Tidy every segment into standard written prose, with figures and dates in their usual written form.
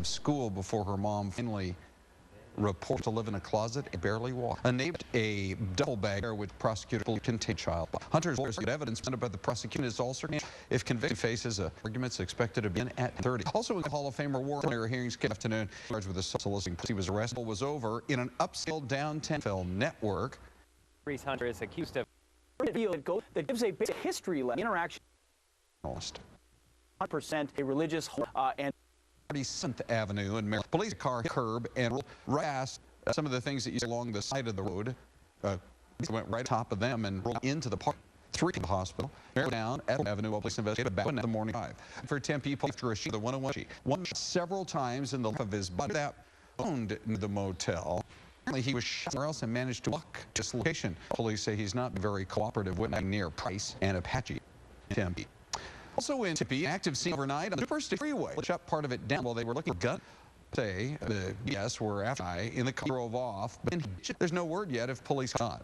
school before her mom finally reported to live in a closet and barely walk. A neighbor, a duffel bag which prosecutor contained child. Hunter's lawyers argued evidence presented by the prosecution is also if convicted faces arguments expected to begin at 30. Also in the Hall of Famer Warren hearings this afternoon, charged with soliciting. He was arrested. Was over in an upscale downtown film network. Hunter is accused of that gives a basic history lesson interaction. 100% a religious and 37th Avenue and Maryland. Police car curb and past some of the things that you see along the side of the road. Went right top of them and rolled into the park. 3 to the hospital. Down at Avenue, police investigated back in the morning 5. For Tempe, after a shoot, the 101 one several times in the lip of his body that owned the motel. Apparently, he was shot somewhere else and managed to walk to this location. Police say he's not very cooperative with near Price and Apache, Tempe. Also in Tempe, active scene overnight on the Superstate Freeway. Shut part of it down while they were looking for gun. Say the yes were after in the car drove off, but there's no word yet if police caught.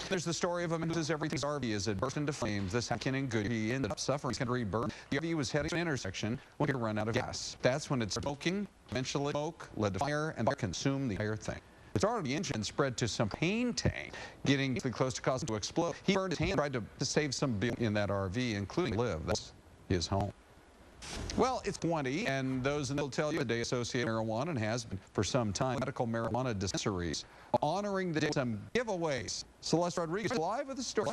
There's the story of a man who says everything's RV as it burst into flames. This happened in Good. He ended up suffering secondary burn. The RV was heading to an intersection when it ran out of gas. That's when it started smoking. Eventually, smoke led to fire and consumed the entire thing. It's already the engine spread to some paint tank, getting close to causing it to explode. He burned his hand, tried to save some in that RV, including live. That's his home. Well, it's 20, and those will tell you the day associated with marijuana and has been for some time. Medical marijuana dispensaries honoring the day some giveaways. Celeste Rodriguez live with the story.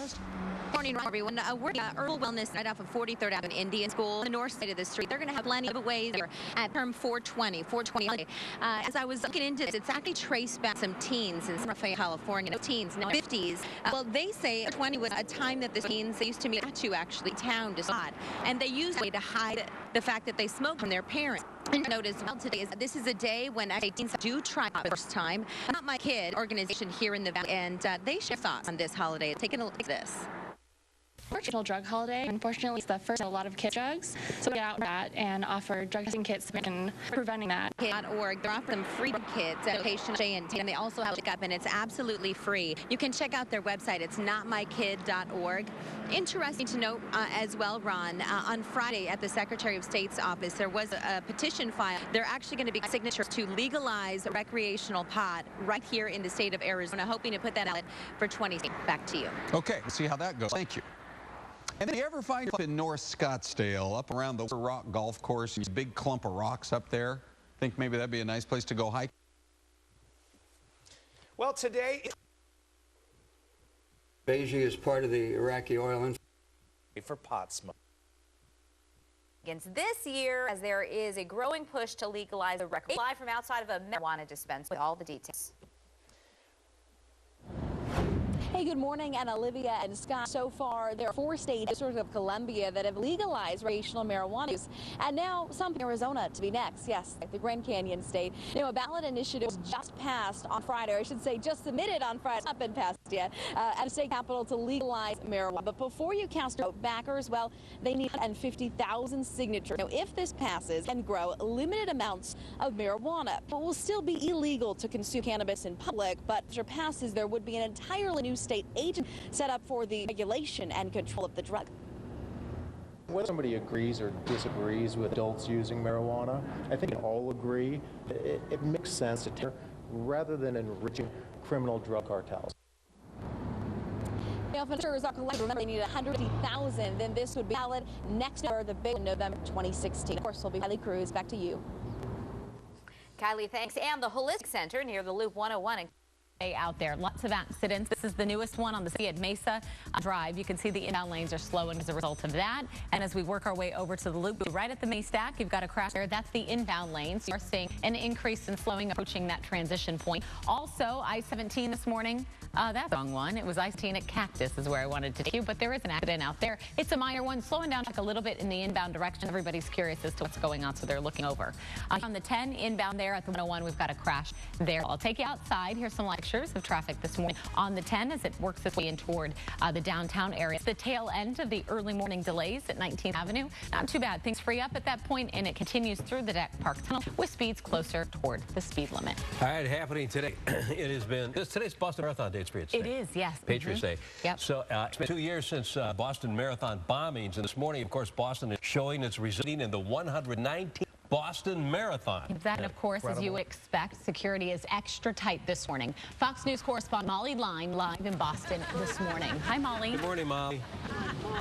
Morning, everyone. We're at Herbal Wellness right off of 43rd Avenue Indian School, the north side of the street. They're going to have plenty of giveaways here at term 420. As I was looking into this, it's actually traced back some teens in San Rafael, California. No teens, no 50s. Well, they say 20 was a time that the teens, they used to meet to actually town to spot, and they used a way to hide the fact that they smoked from their parents. And notice well today is this is a day when actually teens do try for the first time. Not My Kid organization here in the Valley, and they share thoughts on this holiday. Taking a look at this. National Drug Holiday. Unfortunately, it's the first of a lot of kid drugs, so we get out with that and offer drug testing kits and preventing that. Kid.org, they're offering free kits at location J&T, and they also have a pickup, and it's absolutely free. You can check out their website. It's notmykid.org. Interesting to note as well, Ron, on Friday at the Secretary of State's office, there was a petition filed. They're actually going to be signatures to legalize recreational pot right here in the state of Arizona, hoping to put that out for 20. Back to you. Okay, we'll see how that goes. Thank you. And then you ever find up in North Scottsdale, up around the Rock Golf Course, a big clump of rocks up there? Think maybe that'd be a nice place to go hike? Well, today Beijing is part of the Iraqi oil and for pot smoke. This year, as there is a growing push to legalize the recreation. Live from outside of a marijuana dispensary with all the details. Hey, good morning, and Olivia and Scott. So far, there are 4 states, District of Columbia, that have legalized recreational marijuana use, and now some in Arizona to be next. Yes, like the Grand Canyon state. You know, a ballot initiative was just passed on Friday, or I should say just submitted on Friday, not been passed yet, at the state capitol to legalize marijuana. But before you cast your vote, backers, well, they need 150,000 signatures. Now, if this passes and grow limited amounts of marijuana, it will still be illegal to consume cannabis in public, but if it passes, there would be an entirely new state agent set up for the regulation and control of the drug. Whether somebody agrees or disagrees with adults using marijuana, I think we all agree it makes sense to take rather than enriching criminal drug cartels. Now, if insurers are collected, remember they need 150,000, then this would be valid next November, the big November 2016. Of course, we'll be Kylie Cruz. Back to you. Kylie, thanks. And the Holistic Center near the Loop 101. Out there, lots of accidents. This is the newest one on the City at Mesa Drive. You can see the inbound lanes are slowing as a result of that. And as we work our way over to the loop, right at the May stack, you've got a crash there. That's the inbound lane. So you're seeing an increase in slowing approaching that transition point. Also, I-17 this morning. That's the wrong one. It was I-17 at Cactus is where I wanted to take you, but there is an accident out there. It's a minor one, slowing down a little bit in the inbound direction. Everybody's curious as to what's going on, so they're looking over. On the 10 inbound there at the 101, we've got a crash there. I'll take you outside. Here's some lectures of traffic this morning on the 10 as it works its way in toward the downtown area. It's the tail end of the early morning delays at 19th Avenue. Not too bad. Things free up at that point, and it continues through the Deck Park Tunnel with speeds closer toward the speed limit. All right, happening today. It has been today's Boston Marathon Day. It is, yes. Patriots Day. Yep. So it's been 2 years since Boston Marathon bombings, and this morning, of course, Boston is showing it's resulting in the 119th Boston Marathon. That, of course, as you would expect, security is extra tight this morning. Fox News correspondent Molly Line live in Boston this morning. Hi, Molly. Good morning, Molly.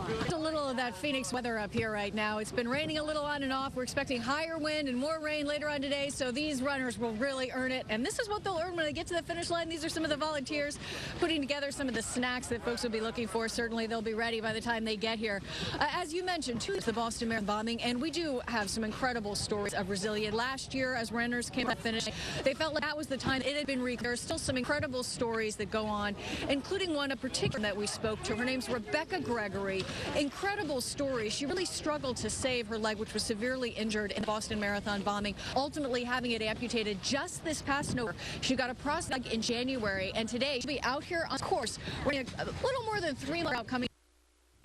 There's a little of that Phoenix weather up here right now. It's been raining a little on and off. We're expecting higher wind and more rain later on today, so these runners will really earn it. And this is what they'll earn when they get to the finish line. These are some of the volunteers putting together some of the snacks that folks will be looking for. Certainly they'll be ready by the time they get here. As you mentioned, too, the Boston Marathon bombing, and we do have some incredible stories of resilience. Last year, as runners came to the finish, they felt like that was the time it had been reclaimed. There are still some incredible stories that go on, including one in particular that we spoke to. Her name's Rebecca Gregory. Incredible story. She really struggled to save her leg, which was severely injured in the Boston Marathon bombing, ultimately having it amputated just this past November. She got a prosthetic in January, and today she'll be out here on course running a little more than 3 miles out coming.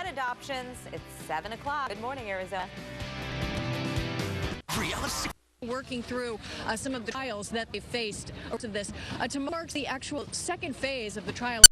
Adoptions, it's 7 o'clock. Good morning, Arizona. Working through some of the trials that they faced over to this. Tomorrow marks the actual second phase of the trial.